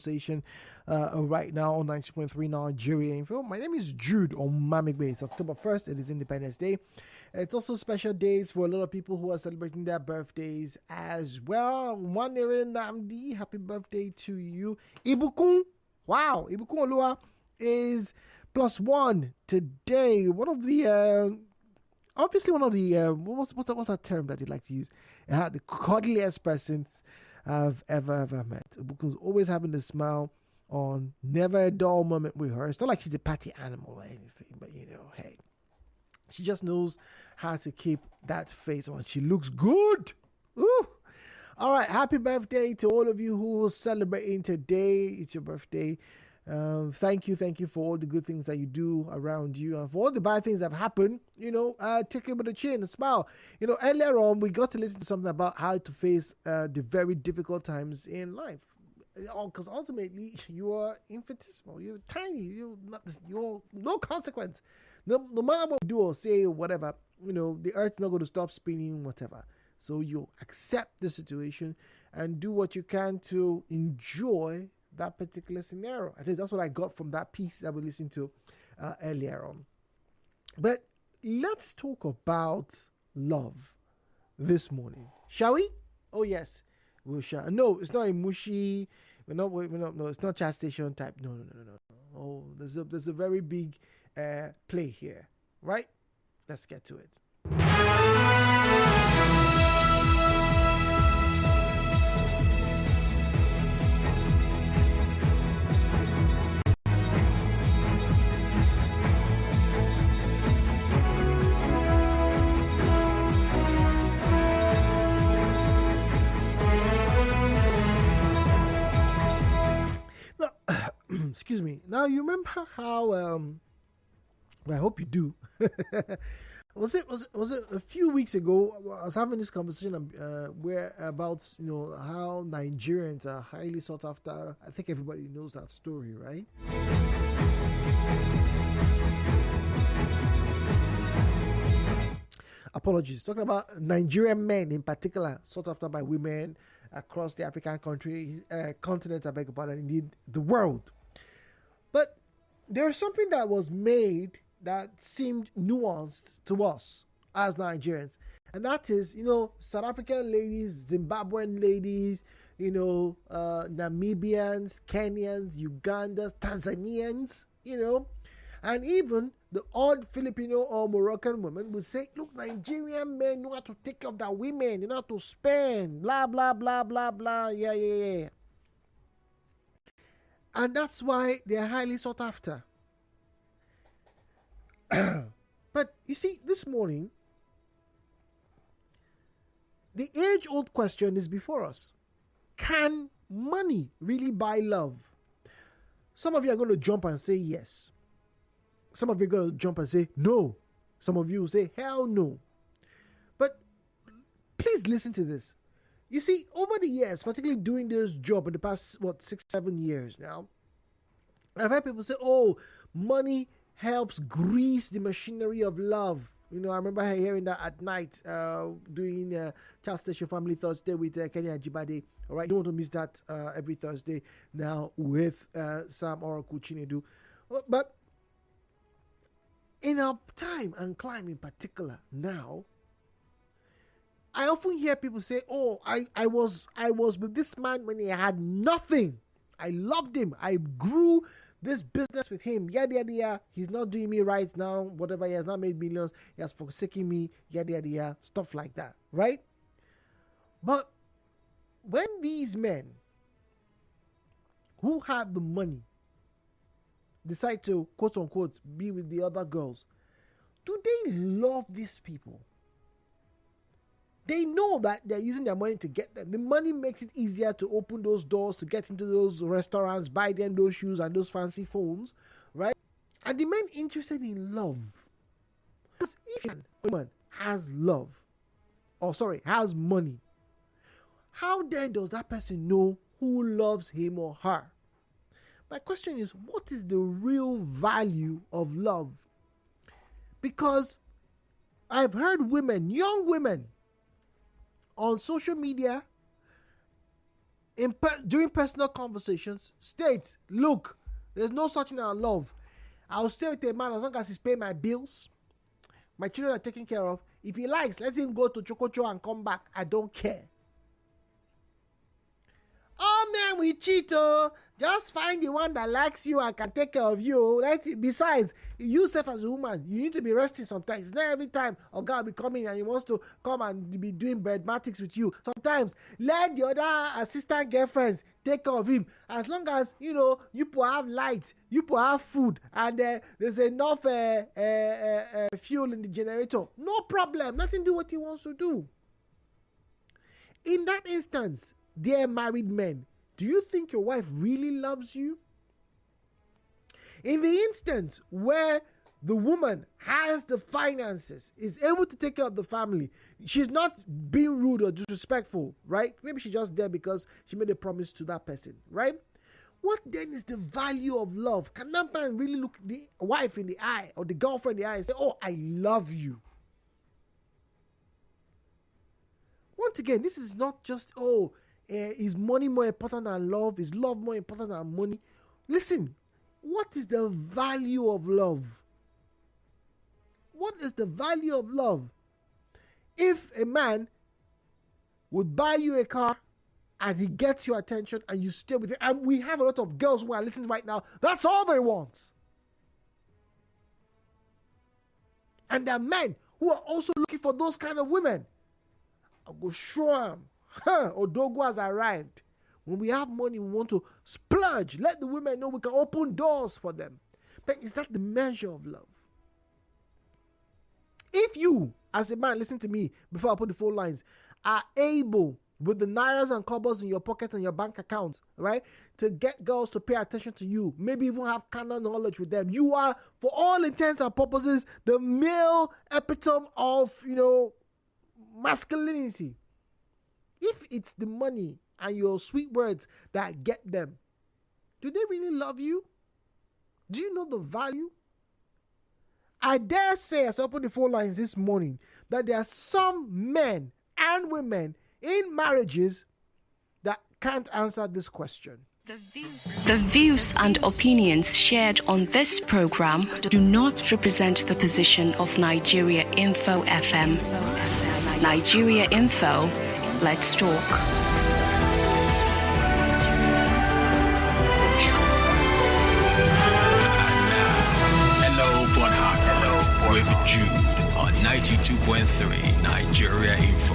conversation right now on 90.3 Nigeria Info. My name is Jude on Mamic Bay. It's October 1st. It is Independence Day. It's also special days for a lot of people who are celebrating their birthdays as well. Wanere Namdi, happy birthday to you. Ibukun, wow, Ibukun Olua is +1 today. One of the what's that term that you like to use? The cuddliest persons I've ever met. Ibukun's always having a smile on, never a dull moment with her. It's not like she's a party animal or anything, but hey, she just knows how to keep that face on. She looks good. Ooh. All right, happy birthday to all of you who are celebrating today. It's your birthday. Thank you for all the good things that you do around you, and for all the bad things that have happened. Take it with a chin, a smile. Earlier on we got to listen to something about how to face the very difficult times in life. Because ultimately you are infinitesimal, you're tiny, you're no consequence. No matter what you do or say or whatever, the earth's not going to stop spinning, whatever. So you accept the situation and do what you can to enjoy that particular scenario. At least that's what I got from that piece that we listened to earlier on. But let's talk about love this morning, shall we? Oh yes, we shall. No, it's not a mushy. We're not. No, it's not chat station type. No. Oh, there's a very big play here, right? Let's get to it. Excuse me. Now you remember how? I hope you do. Was it a few weeks ago? I was having this conversation where about how Nigerians are highly sought after. I think everybody knows that story, right? Apologies. Talking about Nigerian men in particular, sought after by women across the African continent. I beg your pardon. Indeed, the world. But there's something that was made that seemed nuanced to us as Nigerians. And that is, South African ladies, Zimbabwean ladies, Namibians, Kenyans, Ugandans, Tanzanians, and even the odd Filipino or Moroccan woman would say, look, Nigerian men know how to take care of their women, they know how to spend, blah, blah, blah, blah, blah, yeah. And that's why they're highly sought after. But you see, this morning, the age-old question is before us. Can money really buy love? Some of you are going to jump and say yes. Some of you are going to jump and say no. Some of you will say hell no. But please listen to this. You see, over the years, particularly doing this job in the past, 6-7 years now, I've heard people say, oh, money helps grease the machinery of love. I remember hearing that at night, doing Child Station Family Thursday with Kenya Jibade. All right, you don't want to miss that every Thursday now with Sam Oracle Chinedu. But in our time and climb in particular now, I often hear people say, oh, I was with this man when he had nothing. I loved him. I grew this business with him. Yada, yada, yada. He's not doing me right now. Whatever, he has not made millions. He has forsaken me. Yada, yada, yada. Stuff like that. Right? But when these men who have the money decide to, quote unquote, be with the other girls, do they love these people? They know that they're using their money to get them. The money makes it easier to open those doors, to get into those restaurants, buy them those shoes and those fancy phones, right? And the men interested in love. Because if a woman has has money, how then does that person know who loves him or her? My question is, what is the real value of love? Because I've heard women, young women, on social media during personal conversations, state, look, there's no such thing as love. I'll stay with a man as long as he's paying my bills. My children are taken care of. If he likes, let him go to Chokocho and come back. I don't care. Oh man, we cheat. Just find the one that likes you and can take care of you. Besides, you self as a woman, you need to be resting sometimes. It's not every time a guy will be coming and he wants to come and be doing bedmatics with you. Sometimes let the other assistant girlfriends take care of him. As long as you people have light, you people have food, and there's enough fuel in the generator. No problem. Let him do what he wants to do. In that instance, dear married men, do you think your wife really loves you? In the instance where the woman has the finances, is able to take care of the family, she's not being rude or disrespectful, right? Maybe she's just there because she made a promise to that person, right? What then is the value of love? Can that man really look the wife in the eye or the girlfriend in the eye and say, oh, I love you? Once again, this is not just, is money more important than love? Is love more important than money? Listen, what is the value of love? What is the value of love? If a man would buy you a car and he gets your attention and you stay with him, and we have a lot of girls who are listening right now, that's all they want. And there are men who are also looking for those kind of women. I'll go show them. Odogo has arrived. When we have money, we want to splurge. Let the women know we can open doors for them. But is that the measure of love? If you, as a man, listen to me before I put the phone lines, are able, with the nairas and cobbles in your pocket and your bank account, right, to get girls to pay attention to you, maybe even have carnal knowledge with them, you are, for all intents and purposes, the male epitome of, masculinity. If it's the money and your sweet words that get them, do they really love you? Do you know the value? I dare say, as I open the phone lines this morning, that there are some men and women in marriages that can't answer this question. The views and opinions shared on this program do not represent the position of Nigeria Info FM. Nigeria Info, let's talk. Hello, Port Harcourt, with Jude on 92.3 Nigeria Info.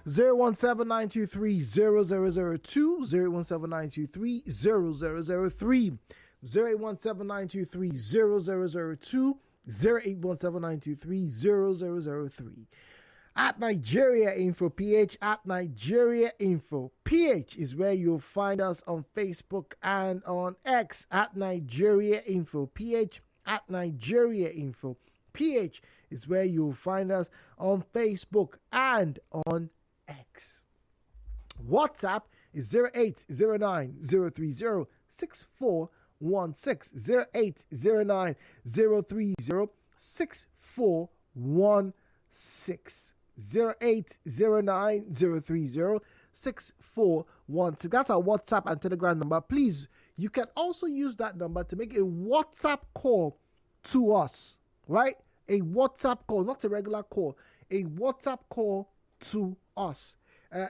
Zero 017-923-0002, 017-923-0003, 0817923-0002, 0817923-0003. At Nigeria Info PH, at Nigeria Info PH is where you'll find us on Facebook and on X, at Nigeria Info PH, at Nigeria Info PH is where you'll find us on Facebook and on X. WhatsApp is 0809-030-6416, 0809-030-6416, 0809-030-6416. That's our WhatsApp and Telegram number. Please, you can also use that number to make a WhatsApp call to us, right? A WhatsApp call, not a regular call, a WhatsApp call to us,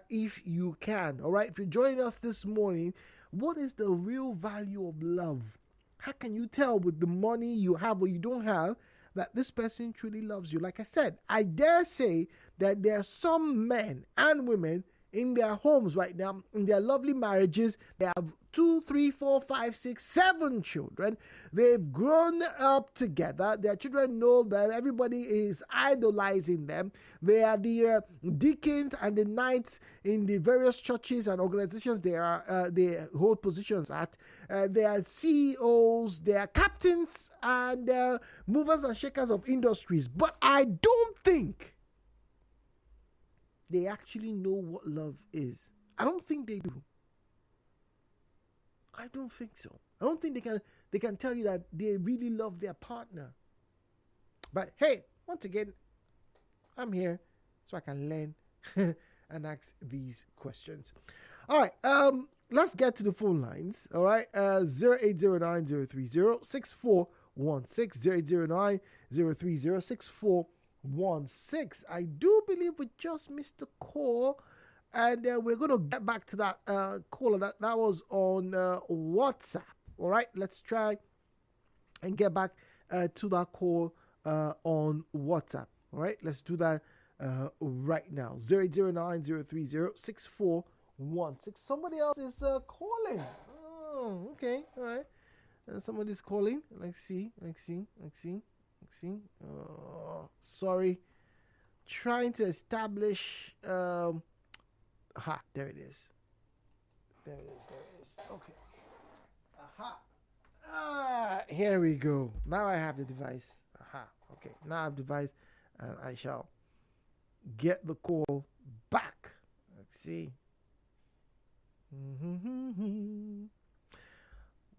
if you can. All right, if you're joining us this morning, what is the real value of love? How can you tell with the money you have or you don't have that this person truly loves you? Like I said, I dare say that there are some men and women in their homes right now, in their lovely marriages. They have 2, 3, 4, 5, 6, 7 children. They've grown up together. Their children know that everybody is idolizing them. They are the deacons and the knights in the various churches and organizations they hold positions at. They are CEOs, they are captains and movers and shakers of industries. But I don't think they actually know what love is. I don't think they do. I don't think so. I don't think they can tell you that they really love their partner. But hey, once again, I'm here so I can learn and ask these questions. All right, let's get to the phone lines. All right, 0809-030-6416, 0809-030-6416. I do believe we just missed a call, and we're going to get back to that caller that was on WhatsApp. All right, let's try and get back to that call on WhatsApp. All right, let's do that right now. 0809-030-6416. Somebody else is calling. Oh, okay, all right. Somebody's calling. Let's see. Sorry. Trying to establish. There it is. There it is. Okay. Here we go. Now I have the device. Okay. Now I have the device, and I shall get the call back. Let's see.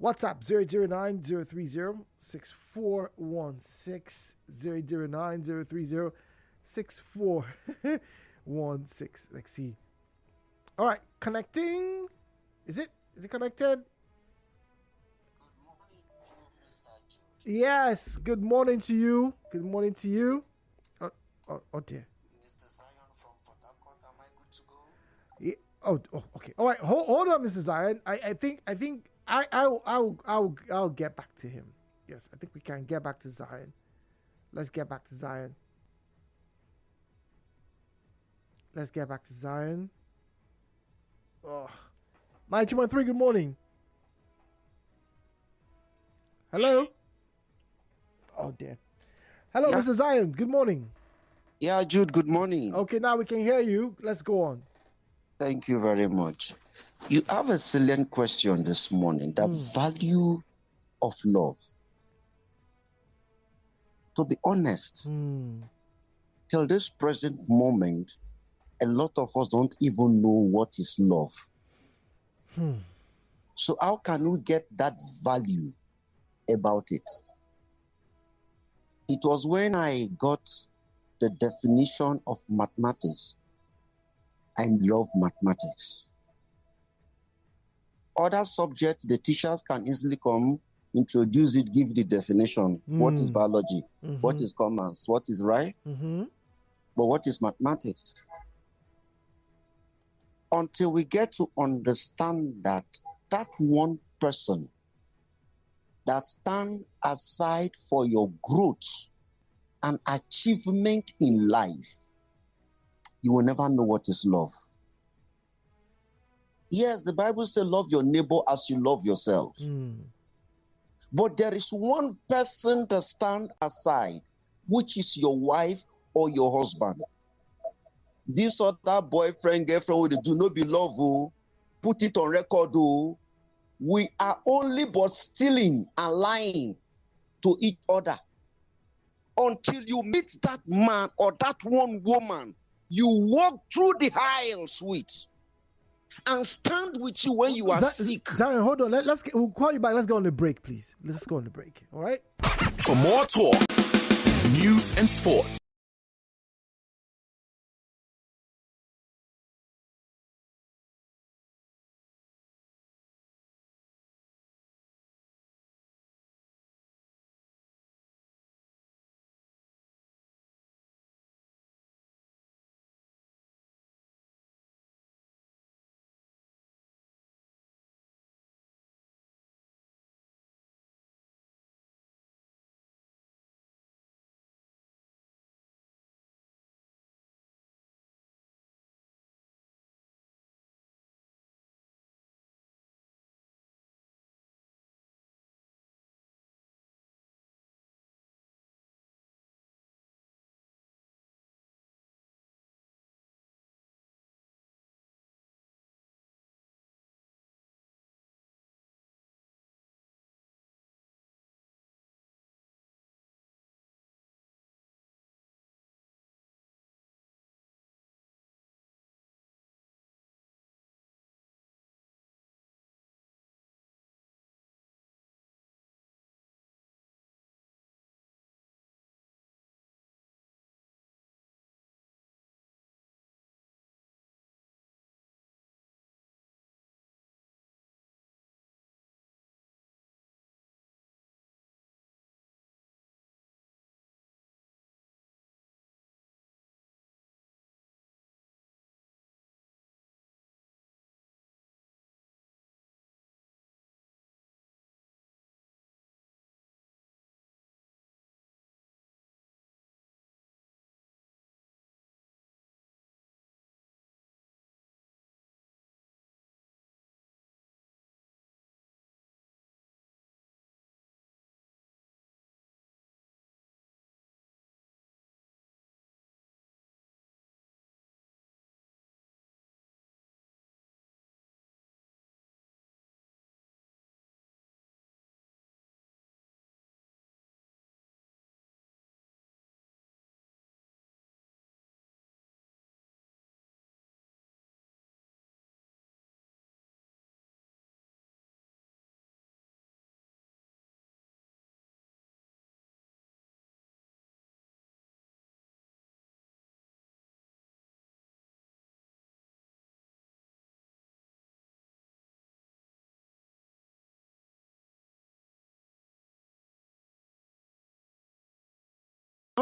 WhatsApp 009-030-6416, 009-030-6416. Let's see. All right, connecting. Is it connected? Good morning to Mr. Jude. Yes, good morning to you. Good morning to you. Oh dear. Mr. Zion from Port Harcourt, am I good to go? Yeah. Oh, okay. All right. Hold on, Mr. Zion. I think I'll get back to him. Yes, I think we can get back to Zion. Let's get back to Zion. Oh, 923. Good morning. Hello. Oh dear. Hello, Yeah. Mr. Zion. Good morning. Yeah, Jude, good morning. Okay, now we can hear you. Let's go on. Thank you very much. You have a salient question this morning, the value of love. To be honest, till this present moment, a lot of us don't even know what is love. So how can we get that value about it? It was when I got the definition of mathematics. I love mathematics. Other subjects, the teachers can easily come, introduce it, give the definition. What is biology? What is commerce? What is right? But what is mathematics? Until we get to understand that one person that stands aside for your growth and achievement in life, you will never know what is love. Yes, the Bible says love your neighbor as you love yourself. But there is one person that stands aside, which is your wife or your husband. This other boyfriend, girlfriend, we do not be love. Put it on record. We are only but stealing and lying to each other. Until you meet that man or that one woman, you walk through the aisles with and stand with you when you are sick. Zion, hold on. We'll call you back. Let's go on the break, please. Let's go on the break. All right? For more talk, news and sports,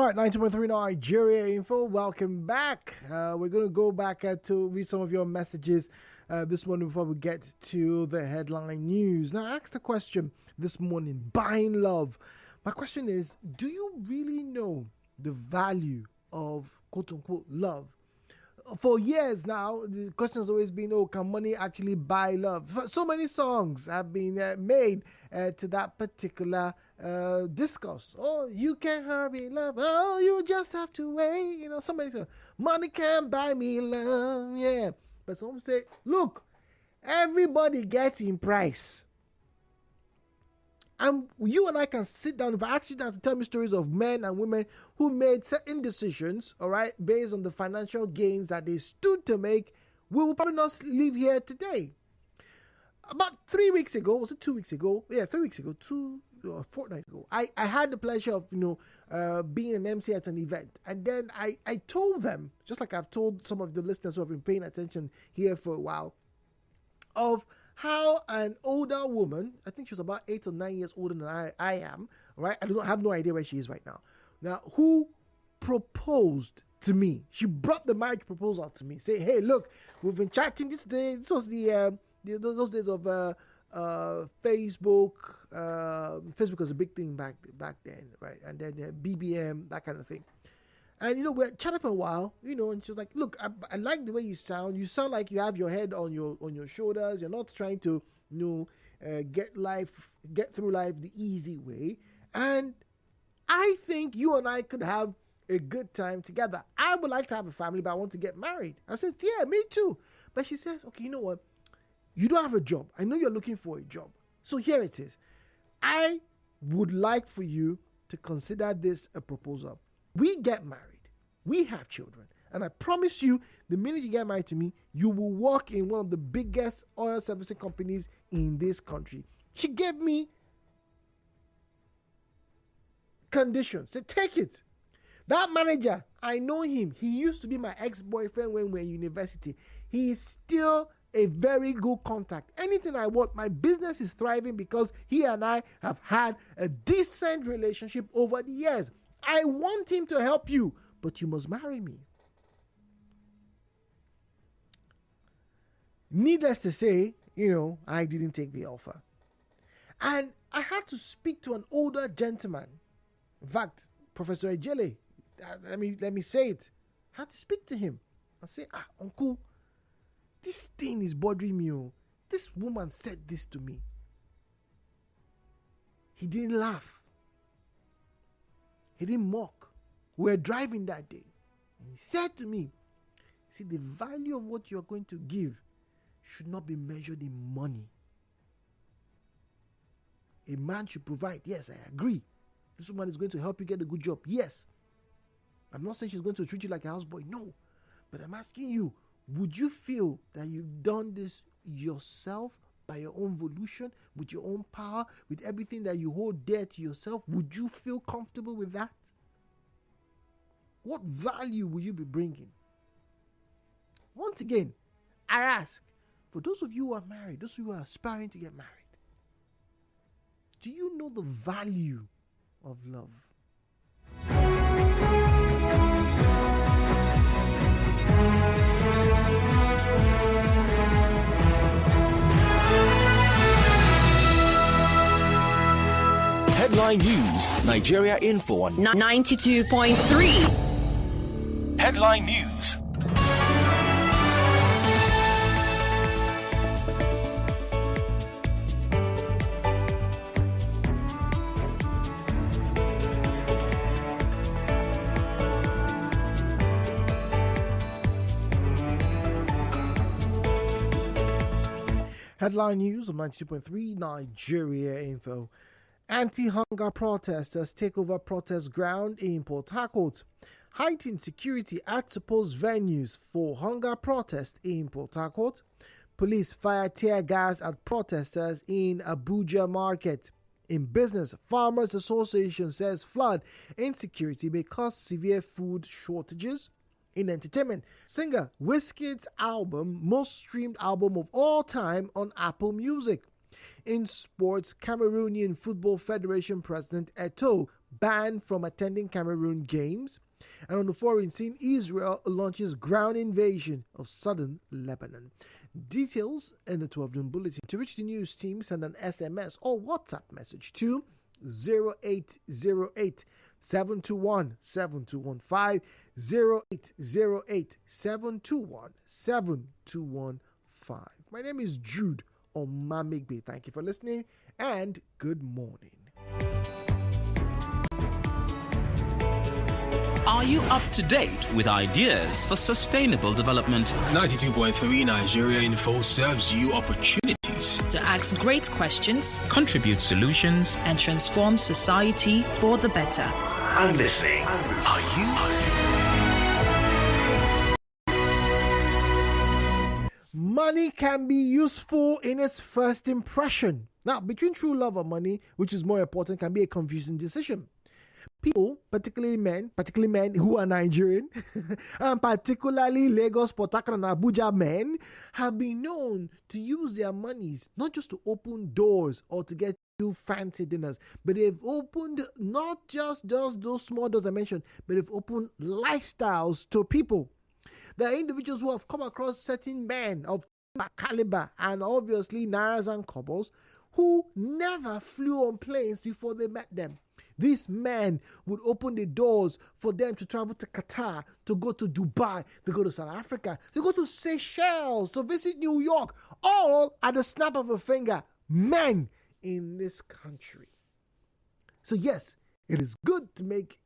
All right, 90.3 Nigeria Info. Welcome back. We're going to go back to read some of your messages this morning before we get to the headline news. Now, I asked a question this morning, buying love. My question is, do you really know the value of quote-unquote love? For years now, the question has always been, can money actually buy love? So many songs have been made to that particular discourse. Oh, you can't hurry love. Oh, you just have to wait. Somebody says, money can't buy me love. Yeah. But some say, look, everybody gets in price. And you and I can sit down. If I ask you now to tell me stories of men and women who made certain decisions, all right, based on the financial gains that they stood to make, we will probably not live here today. About 3 weeks ago, was it 2 weeks ago? Yeah, 3 weeks ago, a fortnight ago. I had the pleasure of, being an MC at an event. And then I told them, just like I've told some of the listeners who have been paying attention here for a while, of how an older woman, I think she was about 8 or 9 years older than I am, right? I have no idea where she is right now. Now, who proposed to me? She brought the marriage proposal to me. Say, hey, look, we've been chatting this day. This was those days of Facebook. Facebook was a big thing back then, right? And then BBM, that kind of thing. And, we're chatting for a while, and she was like, look, I like the way you sound. You sound like you have your head on your shoulders. You're not trying to, get through life the easy way. And I think you and I could have a good time together. I would like to have a family, but I want to get married. I said, yeah, me too. But she says, okay, you know what? You don't have a job. I know you're looking for a job. So here it is. I would like for you to consider this a proposal. We get married. We have children. And I promise you, the minute you get married to me, you will work in one of the biggest oil servicing companies in this country. She gave me conditions. Said, take it. That manager, I know him. He used to be my ex-boyfriend when we were in university. He is still a very good contact. Anything I want, my business is thriving because he and I have had a decent relationship over the years. I want him to help you, but you must marry me. Needless to say, I didn't take the offer. And I had to speak to an older gentleman. In fact, Professor Ejele, let me say it. I had to speak to him. I say, uncle, this thing is bothering me. This woman said this to me. He didn't laugh. He didn't mock. We were driving that day. And he said to me, see, the value of what you're going to give should not be measured in money. A man should provide. Yes, I agree. This woman is going to help you get a good job. Yes. I'm not saying she's going to treat you like a houseboy. No. But I'm asking you, would you feel that you've done this yourself by your own volition, with your own power, with everything that you hold dear to yourself? Would you feel comfortable with that? What value will you be bringing? Once again, I ask, for those of you who are married, those who are aspiring to get married, do you know the value of love? Headline News, Nigeria Info on 92.3. Headline News. Headline News on 92.3 Nigeria Info. Anti-hunger protesters take over protest ground in Port Harcourt. Heightened security at supposed venues for hunger protest in Port Harcourt. Police fire tear gas at protesters in Abuja Market. In business, Farmers Association says flood insecurity may cause severe food shortages. In entertainment, singer Wizkid's album, most streamed album of all time on Apple Music. In sports, Cameroonian Football Federation President Eto'o banned from attending Cameroon games. And on the foreign scene, Israel launches ground invasion of southern Lebanon. Details in the 12 noon bulletin. To reach the news team, send an SMS or WhatsApp message to 0808 721 7215 0808 721 7215. My name is Jude Omamigbe. Thank you for listening and good morning. Are you up to date with ideas for sustainable development? 92.3 Nigeria Info serves you opportunities to ask great questions, contribute solutions, and transform society for the better. I'm listening. Are you? Money can be useful in its first impression. Now, between true love or money, which is more important, can be a confusing decision. People, particularly men who are Nigerian, and particularly Lagos, Port Harcourt, and Abuja men, have been known to use their monies not just to open doors or to get you fancy dinners, but they've opened not just those small doors I mentioned, but they've opened lifestyles to people. There are individuals who have come across certain men of caliber and obviously nairas and kobos who never flew on planes before they met them. These men would open the doors for them to travel to Qatar, to go to Dubai, to go to South Africa, to go to Seychelles, to visit New York, all at the snap of a finger. Men in this country. So yes, it is good to make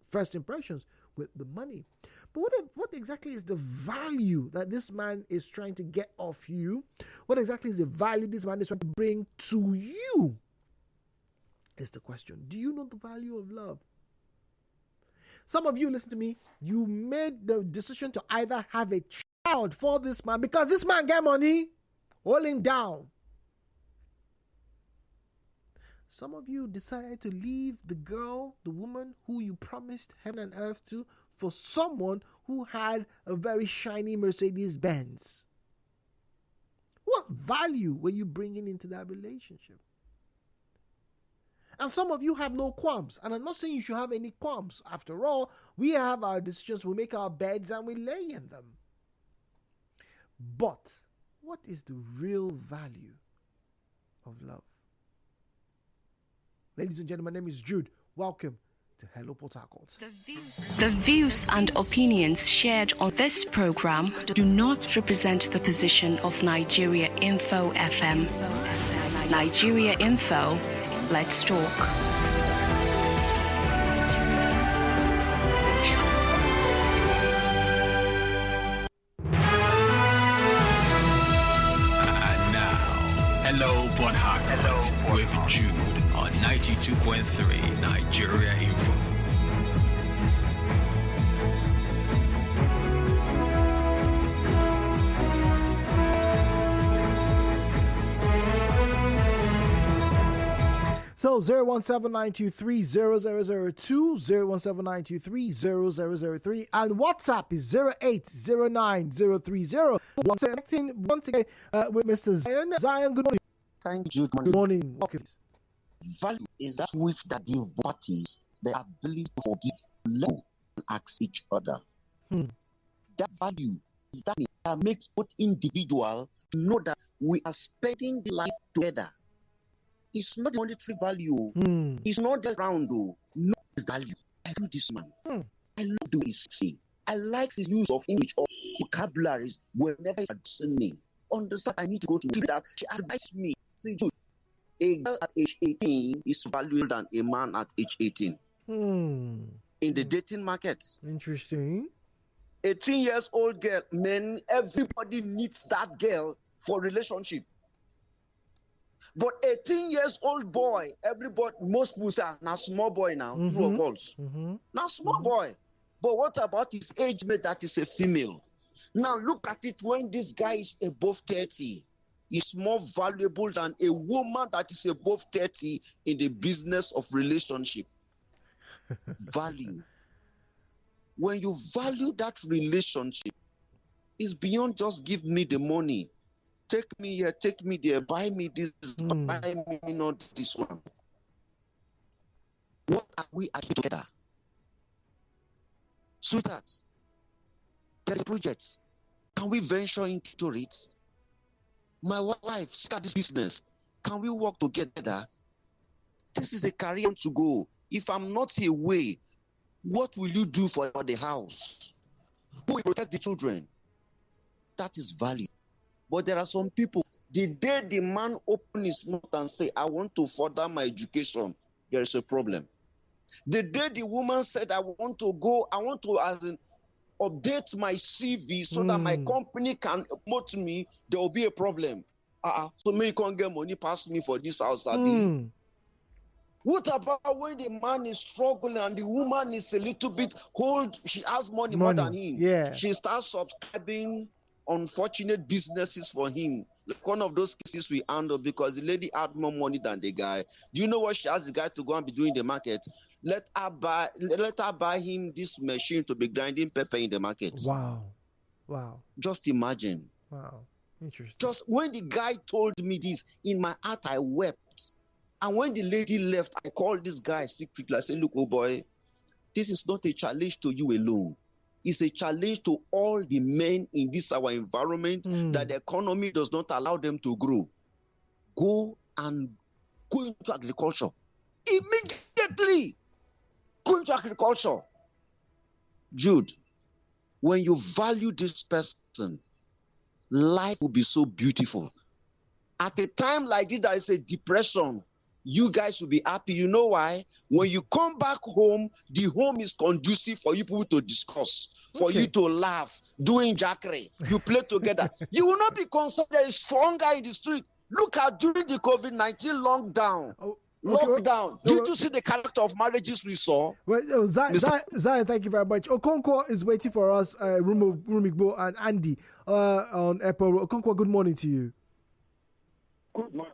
first impressions with the money. But what exactly is the value that this man is trying to get off you? What exactly is the value this man is trying to bring to you? Is the question. Do you know the value of love? Some of you, listen to me, you made the decision to either have a child for this man because this man get money, hold him down. Some of you decided to leave the girl, the woman who you promised heaven and earth to, for someone who had a very shiny Mercedes Benz. What value were you bringing into that relationship? And some of you have no qualms. And I'm not saying you should have any qualms. After all, we have our decisions, we make our beds and we lay in them. But what is the real value of love? Ladies and gentlemen, my name is Jude. Welcome to Hello Port Harcourt. The views and opinions shared on this program do not represent the position of Nigeria Info FM. Nigeria Info, let's talk. Hello, Port Harcourt with Jude on 92.3 Nigeria Info. So 017-923-0002, 017-923-0003, and WhatsApp is 0809030. Once again with Mr. Zion. Zion, good morning. Thank you. Good morning. Welcome. Value is that which that give parties the ability to forgive, love, and ask each other. That value is that makes both individual know that we are spending the life together. It's not the monetary value. It's not the round though. No, it's value. I love this man. I love the way he's saying. I like his use of English or vocabularies whenever he's listening. Understand, I need to go to that. She advised me. See, Jude, a girl at age 18 is valuable than a man at age 18. In the dating market. Interesting. 18 years old girl, man, everybody needs that girl for relationship. But 18 years old boy, everybody, most people say, now small boy now, true or false? Now small boy. But what about his age mate that is a female? Now look at it when this guy is above 30. He's more valuable than a woman that is above 30 in the business of relationship. Value. When you value that relationship, it's beyond just give me the money. Take me here, take me there, buy me this, buy me not this one. What are we achieving together? Sweetheart, there is a project. Can we venture into it? My wife, start this business. Can we work together? This is a career to go. If I'm not away, what will you do for the house? Who will protect the children? That is value. But there are some people, the day the man open his mouth and say, I want to further my education, there is a problem. The day the woman said, I want to update my CV so that my company can promote me, there will be a problem. So me can't get money past me for this house, Abi. What about when the man is struggling and the woman is a little bit old, she has money more than him. Yeah. She starts subscribing unfortunate businesses for him. Like one of those cases we handle because the lady had more money than the guy. Do you know what she asked the guy to go and be doing in the market? Let her buy him this machine to be grinding pepper in the market. Wow. Just imagine. Wow. Interesting. Just when the guy told me this, in my heart I wept. And when the lady left, I called this guy secretly. I said, look, oh boy, this is not a challenge to you alone. It's a challenge to all the men in this our environment that the economy does not allow them to grow. Go into agriculture. Immediately go into agriculture. Jude, when you value this person, life will be so beautiful. At a time like this, there is a depression. You guys will be happy. You know why? When you come back home, the home is conducive for you people to discuss, for you to laugh, doing jackery. You play together. You will not be concerned there is strong guy in the street. Look at during the COVID-19 lockdown. Did you see the character of marriages we saw? Well, Zion, thank you very much. Okonkwo is waiting for us, Rumigbo and Andy on Apple. Okonkwo, good morning to you. Good morning.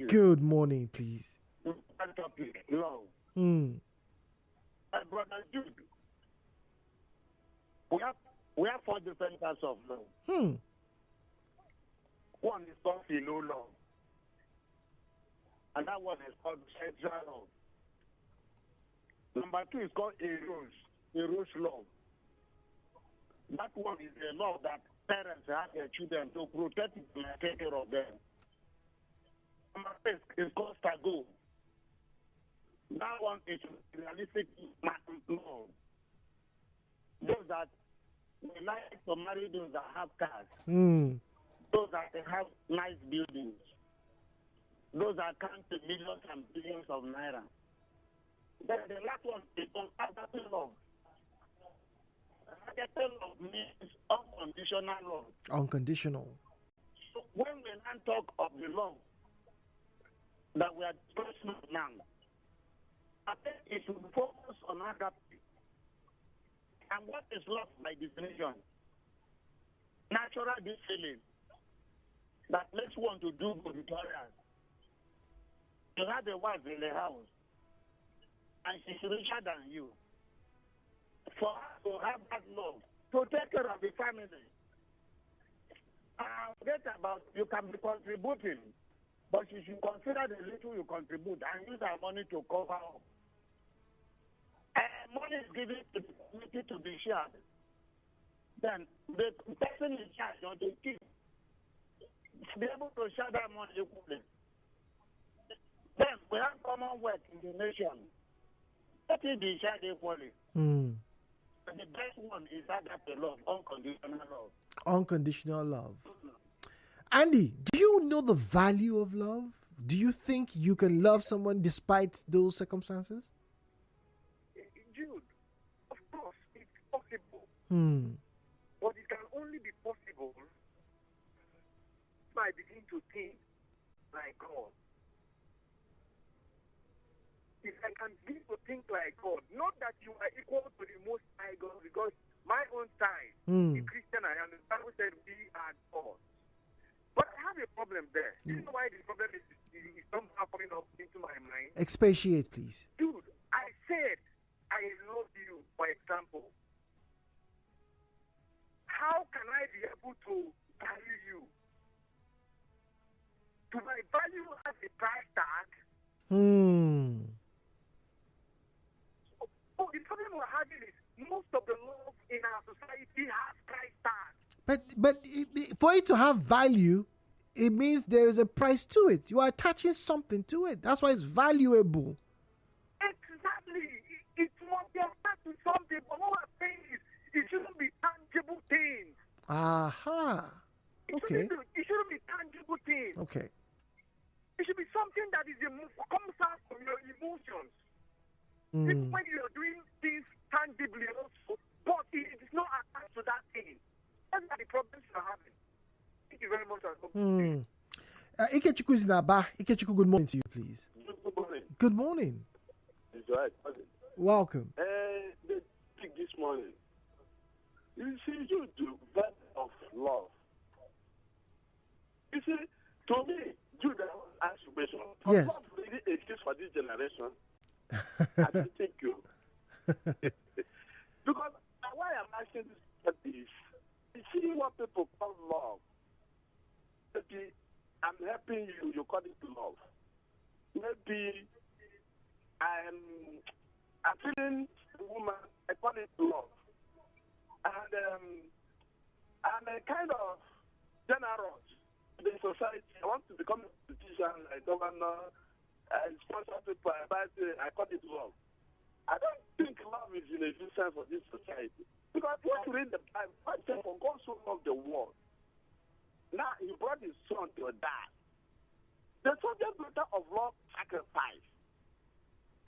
Good morning, please. Topic, love. Brother Jude, we have 4 different types of love. One is called philo love, and that one is called sexual love. Number 2 is called eros love. That one is a love that parents have their children to protect and take care of them. Number 6 is called stago. That one is realistic love. Those that we like to marry those that have cars. Those that have nice buildings. Those that count to millions and billions of naira. Then the last one is called agape love. Agape love means unconditional love. Unconditional. So when we now talk of the love that we are discussing now, I think it should focus on agape. And what is love by definition? Natural this feeling that makes one to do good with others. You have a wife in the house, and she's richer than you. For her to have that love, to take care of the family. Forget about you can be contributing, but you should consider the little you contribute and use that money to cover up. Money is given to the community to be shared. Then the person in charge or the king be able to share that money equally. Then we have commonwealth in the nation. Let it be shared equally. And the best one is agape love, unconditional love. Unconditional love. Andy, do you know the value of love? Do you think you can love someone despite those circumstances? Jude, of course, it's possible. But it can only be possible if I begin to think like God. If I can begin to think like God, not that you are equal to the Most High God, because my own time, the Christian I am, the Bible said we are God. But I have a problem there. You know why the problem is somehow coming up into my mind? Expatiate, please. Dude, I said, I love you, for example. How can I be able to value you? Do my value have a price tag? society has price tag. But for it to have value, it means there is a price to it. You are attaching something to it. That's why it's valuable. Exactly. It must be attached to something. But what I'm saying is, it shouldn't be tangible things. Aha. Okay. It shouldn't be tangible things. Okay. It should be something that comes out from your emotions. Even when you're doing things tangibly also, but it is not attached to that thing. That's the problems you're having. Thank you very much. Ikechukwu is in Aba. Ikechukwu, good morning to you, please. Good morning. Good morning. It's right. Welcome. The thing this morning. You see, you do that of love. You see, to me, you don't ask question. Yes. Love really exists for this generation. I don't think you. Because why I'm asking this is, you see what people call love. Maybe I'm helping you, you call it love. Maybe I'm feeling a woman, I call it love. And I'm a kind of generous in the society. I want to become a politician, a governor, I sponsor people, I call it love. I don't think love is in a good sense for this society. Because when you read the Bible, God said, for God so loved the world. Now he brought his son to die. The subject matter of love, sacrifice.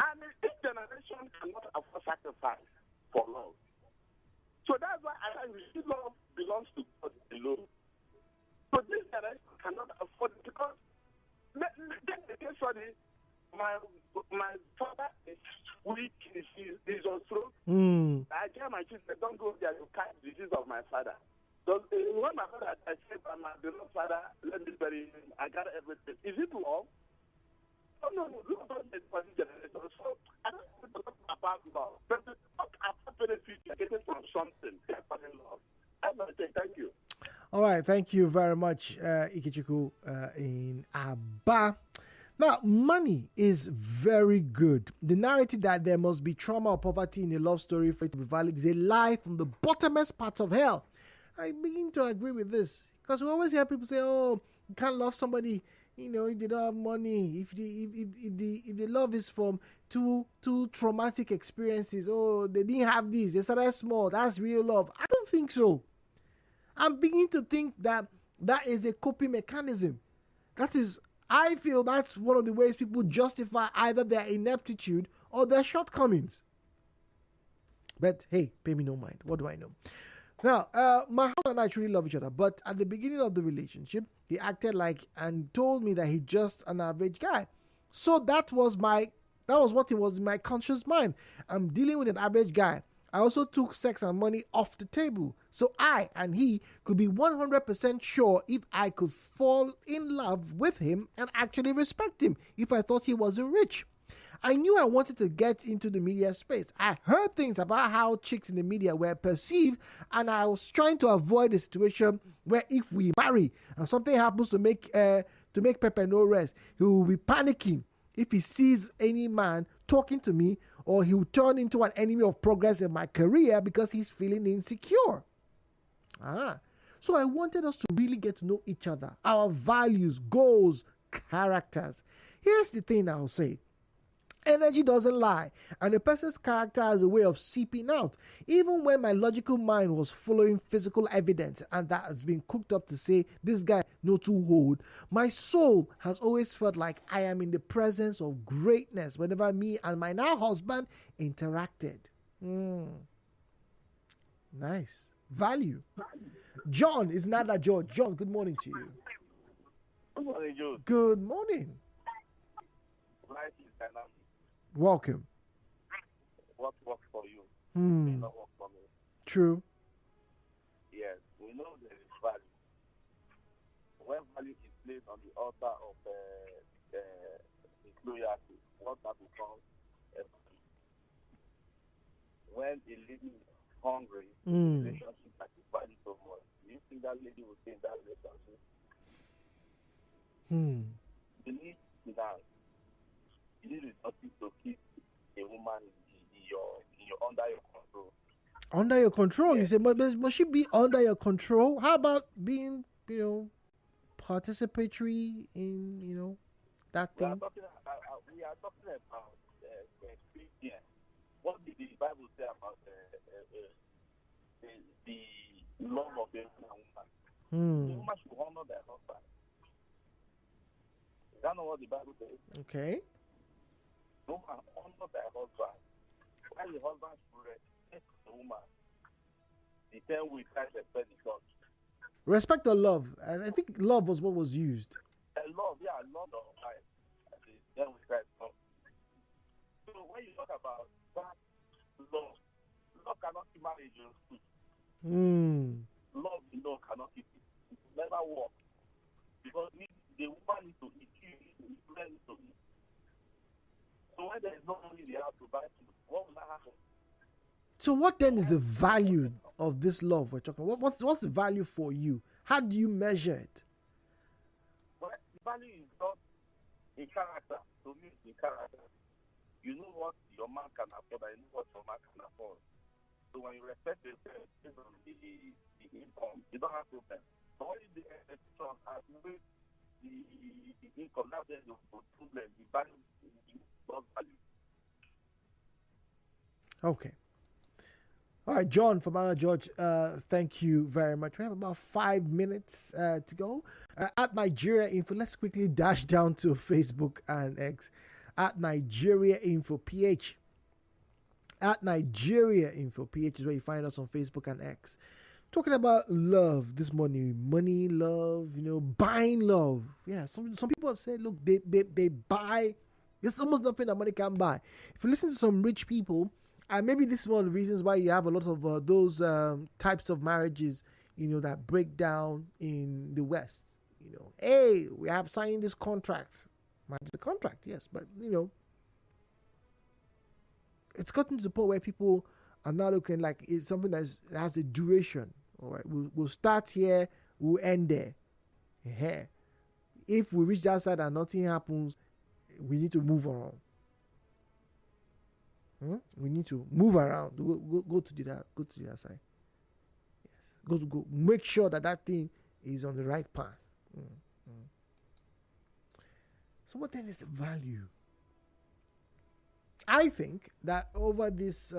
And this generation cannot afford sacrifice for love. So that's why I think love belongs to God alone. So this generation cannot afford it because sorry, my father is weak, he's on stroke. I tell my sister, don't go there, you catch the disease of my father. So when my father, I said, my beloved father, let me bury him, I got everything. Is it love? No, love doesn't for this generation. So I don't want to talk about love. But to talk about benefit, getting from something, that's love. I'm going to say thank you. All right, thank you very much, Ikechukwu in Aba. Now, money is very good. The narrative that there must be trauma or poverty in a love story for it to be valid is a lie from the bottomest parts of hell. I begin to agree with this because we always hear people say, "Oh, you can't love somebody, if they don't have money. If the love is from two traumatic experiences. Oh, they didn't have this. They started small. That's real love." I don't think so. I'm beginning to think that is a coping mechanism. I feel that's one of the ways people justify either their ineptitude or their shortcomings. But hey, pay me no mind. What do I know? Now, my husband and I truly love each other, but at the beginning of the relationship, he acted like and told me that he's just an average guy. So that was what it was in my conscious mind. I'm dealing with an average guy. I also took sex and money off the table. So I and he could be 100% sure if I could fall in love with him and actually respect him if I thought he wasn't rich. I knew I wanted to get into the media space. I heard things about how chicks in the media were perceived, and I was trying to avoid a situation where if we marry and something happens to make Pepe no rest, he will be panicking if he sees any man talking to me, or he will turn into an enemy of progress in my career because he's feeling insecure. So I wanted us to really get to know each other, our values, goals, characters. Here's the thing I'll say. Energy doesn't lie, and a person's character has a way of seeping out. Even when my logical mind was following physical evidence, and that has been cooked up to say, this guy no too old, my soul has always felt like I am in the presence of greatness whenever me and my now husband interacted. Nice. Value. John is not that George. John, good morning to you. Good morning, Joe. Good morning. Life is dynamic. Welcome. What works for you may not work for me. True. Yes, we know there is value. When value is placed on the altar of loyalty, what that becomes a value. When a lady is hungry, relationship that is valued so much, do you think that lady will stay in that relationship? You need to dance. You need resources to keep a woman in your under your control. Under your control, you say, but must she be under your control? How about being, participatory in, that thing? We are talking about experience. What did the Bible say about the love of a woman? The woman should honor their husband. Is that not what the Bible says? Okay. The woman honor their husband. While the husband should respect the woman, the same way Christ respect the church. Respect or love? I think love was what was used. Love of Christ. The same way Christ love. So when you talk about that love cannot keep marriage. Love, cannot keep it. It will never work. Because the woman needs to eat, the children need to eat. So when there is no money in the house to buy food, what will that happen? So what then is the value of this love we're talking about? What's the value for you? How do you measure it? Well, the value is not in character. To me, it's in character. You know what your man can afford and you know what your man can afford. So when you respect yourself based on the income, you don't have problem. But when the expectation has with the income, that's the problem. The value is not value. Okay. All right, John from Anna George, thank you very much. We have about 5 minutes to go. At Nigeria Info, let's quickly dash down to Facebook and X. At Nigeria Info PH. At Nigeria Info PH is where you find us on Facebook and X. Talking about love this morning. Money, love, buying love. Yeah, some people have said, look, they buy. There's almost nothing that money can buy. If you listen to some rich people, and maybe this is one of the reasons why you have a lot of those types of marriages, that break down in the West. Hey, we have signed this contract. It's a contract, yes, but, it's gotten to the point where people are now looking like it's something that has a duration. All right, we'll start here, we'll end there. Yeah. If we reach that side and nothing happens, we need to move on. We need to move around. Go to the other side. Yes. Go. Make sure that thing is on the right path. So what then is the value? I think that over this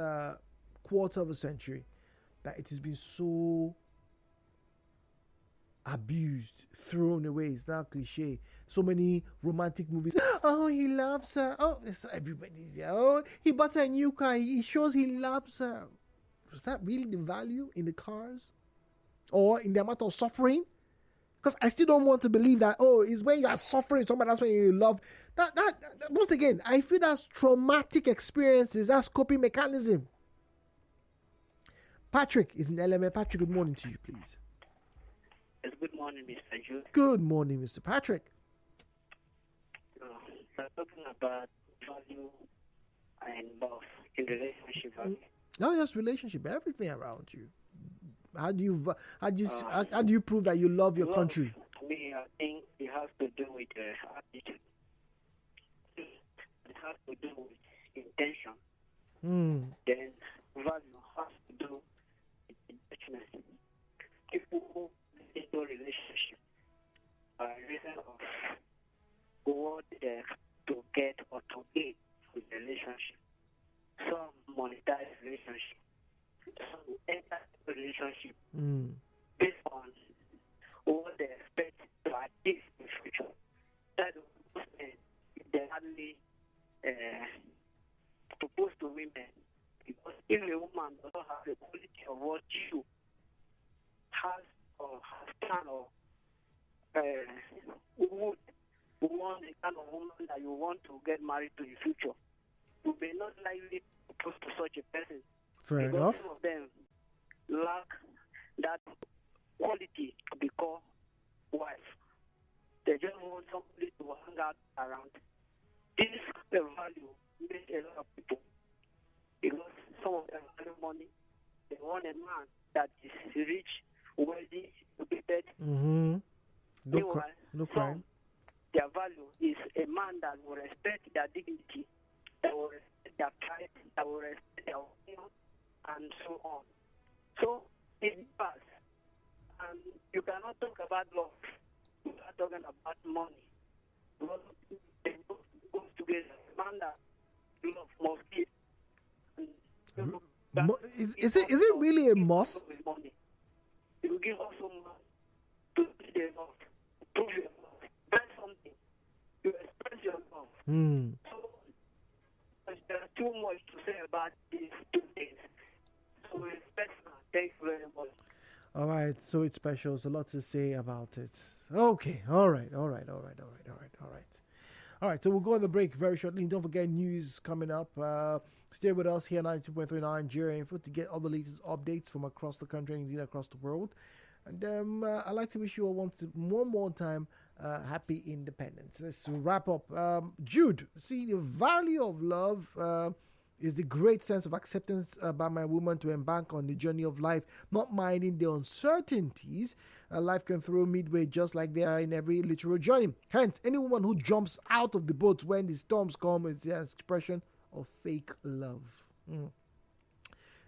quarter of a century, that it has been so abused, thrown away. It's now cliche. So many romantic movies. Oh, he loves her. Oh, everybody's here. Oh, he bought her a new car. He shows he loves her. Was that really the value in the cars? Or in the amount of suffering? Because I still don't want to believe that, it's when you are suffering somebody, that's when you love. That once again, I feel that's traumatic experiences. That's coping mechanism. Patrick is in LMA. Patrick, good morning to you, please. Yes, good morning, Mr. Jude. Good morning, Mr. Patrick. We're talking about value and love in relationship. Oh, yes, relationship, everything around you. How do you prove that you love your country? To me, I think it has to do with attitude. It has to do with intention. Then value has to do with attachment. People into a relationship by reason of what they to get or to gain with the relationship. Some monetize relationship. Some enter the relationship based on what they expect to achieve in the future. That's what they hardly propose to women. Because if a woman does not have the quality of what you has or has done or would want the kind of woman that you want to get married to in the future, you may not likely propose to such a person. Fair because enough. some of them lack that quality to become wife. They just want somebody to hang out around. This value makes a lot of people, because some of them value money. They want a man that is rich, wealthy, educated. No crime. Their value is a man that will respect their dignity, that will respect their pride, that will respect their opinion, and so on. So it does. And you cannot talk about love without talking about money. Because they go together. Man that love must give. Is it really a must? You give also money to the love, prove your love, buy something, you express your love. So there's too much to say about these two things. So it's personal. Thanks very much. All right, so it's special. There's a lot to say about it. Okay, all right. All right, so we'll go on the break very shortly. Don't forget news coming up. Stay with us here on 92.3 Nigeria Info to get all the latest updates from across the country and across the world. And I'd like to wish you all one more time happy independence. Let's wrap up. Jude, see, the value of love is the great sense of acceptance by my woman to embark on the journey of life, not minding the uncertainties life can throw midway, just like they are in every literal journey. Hence, any woman who jumps out of the boat when the storms come is an expression of fake love.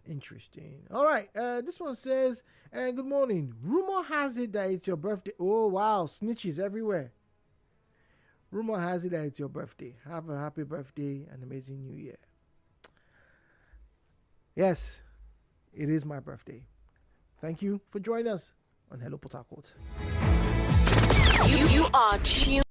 Interesting. All right, this one says, good morning. Rumor has it that it's your birthday. Oh, wow, snitches everywhere. Rumor has it that it's your birthday. Have a happy birthday and amazing new year. Yes, it is my birthday. Thank you for joining us on Hello Port Harcourt. You are tuned